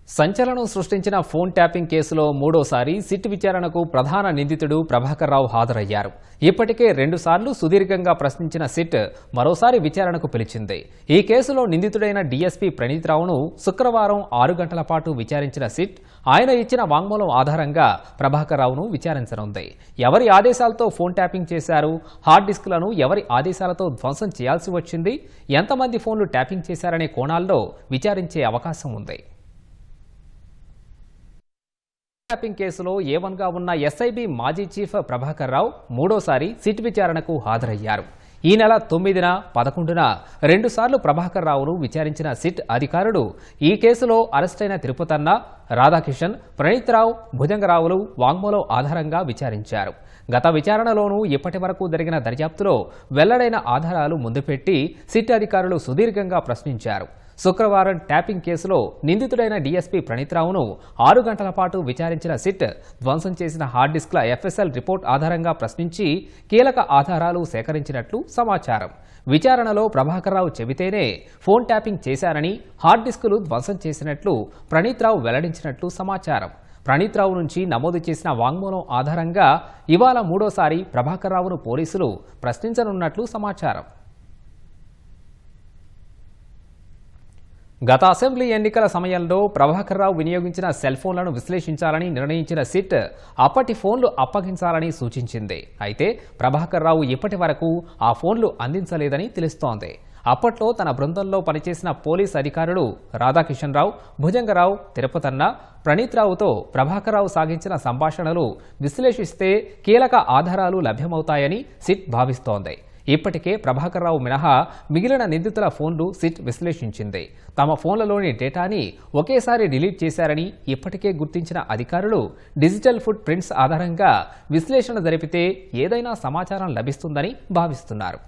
సంచలనం సృష్టించిన phone tapping కేసులో మూడోసారి సిట్ విచారణకు ప్రధాన నిందితుడు ప్రభాకర్ రావు హాజరయ్యారు. ఇప్పటికే 2 సార్లు సుదీర్ఘంగా ప్రశ్నించిన సిట్ మరోసారి విచారణకు పిలిచింది. ఈ కేసులో నిందితుడైన డీఎస్పీ ప్రణీత్ రావును శుక్రవారం 6 గంటల పాటు విచారించిన సిట్ ఆయన ఇచ్చిన వాంగ్మూలం ఆధారంగా ప్రభాకర్ రావును విచారించనుంది. ఎవరి ఆదేశాలతో ఫోన్ ట్యాపింగ్ చేశారు, హార్డ్ డిస్క్లను ఎవరి ఆదేశాలతో ధ్వంసం చేయాల్సి వచ్చింది, ఎంతమంది ఫోన్లు ట్యాపింగ్ చేశారనే కోణాల్లో విచారించే అవకాశం ఉంది. ట్యాపింగ్ కేసులో A1గా ఉన్న ఎస్ఐబి మాజీ చీఫ్ ప్రభాకర్ రావు మూడోసారి సిట్ విచారణకు హాజరయ్యారు. ఈ నెల 9న, 11న 2 సార్లు ప్రభాకర్ రావును విచారించిన సిట్ అధికారులు ఈ కేసులో అరెస్టైన తిరుపతన్న, రాధాకిషన్, ప్రణీత్ రావు, భుజంగరావులు వాంగ్మూలం ఆధారంగా విచారించారు. గత విచారణలోనూ ఇప్పటి వరకు జరిగిన దర్యాప్తులో వెల్లడైన ఆధారాలు ముందుపెట్టి సిట్ అధికారులు సుదీర్ఘంగా ప్రశ్నించారు. శుక్రవారం ట్యాపింగ్ కేసులో నిందితుడైన డీఎస్పీ ప్రణీత్ రావును 6 గంటల పాటు విచారించిన సిట్ ధ్వంసం చేసిన హార్డ్ డిస్క్ల FSL రిపోర్ట్ ఆధారంగా ప్రశ్నించి కీలక ఆధారాలు సేకరించినట్లు సమాచారం. విచారణలో ప్రభాకర్ రావు చెబితేనే ఫోన్ ట్యాపింగ్ చేశారని, హార్డ్ డిస్కులు ధ్వంసం చేసినట్లు ప్రణీత్ రావు వెల్లడించినట్లు సమాచారం. ప్రణీత్ రావు నుంచి నమోదు చేసిన వాంగ్మూలం ఆధారంగా ఇవాళ మూడోసారి ప్రభాకర్ రావును పోలీసులు ప్రశ్నించనున్నట్లు సమాచారం. గత అసెంబ్లీ ఎన్నికల సమయంలో ప్రభాకర్ రావు వినియోగించిన సెల్ ఫోన్లను విశ్లేషించాలని నిర్ణయించిన సిట్ అప్పటి ఫోన్లు అప్పగించాలని సూచించింది. అయితే ప్రభాకర్ రావు ఇప్పటి వరకు ఆ ఫోన్లు అందించలేదని తెలుస్తోంది. అప్పట్లో తన బృందంలో పనిచేసిన పోలీస్ అధికారులు రాధాకిషన్ రావు, భుజంగరావు, తిరుపతన్న, ప్రణీత్ రావుతో ప్రభాకర్ రావు సాగించిన సంభాషణలు విశ్లేషిస్తే కీలక ఆధారాలు లభ్యమవుతాయని సిట్ భావిస్తోంది. ఇప్పటికే ప్రభాకర్ రావు మినహా మిగిలిన నిందితుల ఫోన్లు సిట్ విశ్లేషించింది. తమ ఫోన్లలోని డేటాని ఒకేసారి డిలీట్ చేశారని ఇప్పటికే గుర్తించిన అధికారులు డిజిటల్ ఫుట్ ప్రింట్స్ ఆధారంగా విశ్లేషణ జరిపితే ఏదైనా సమాచారం లభిస్తుందని భావిస్తున్నారు.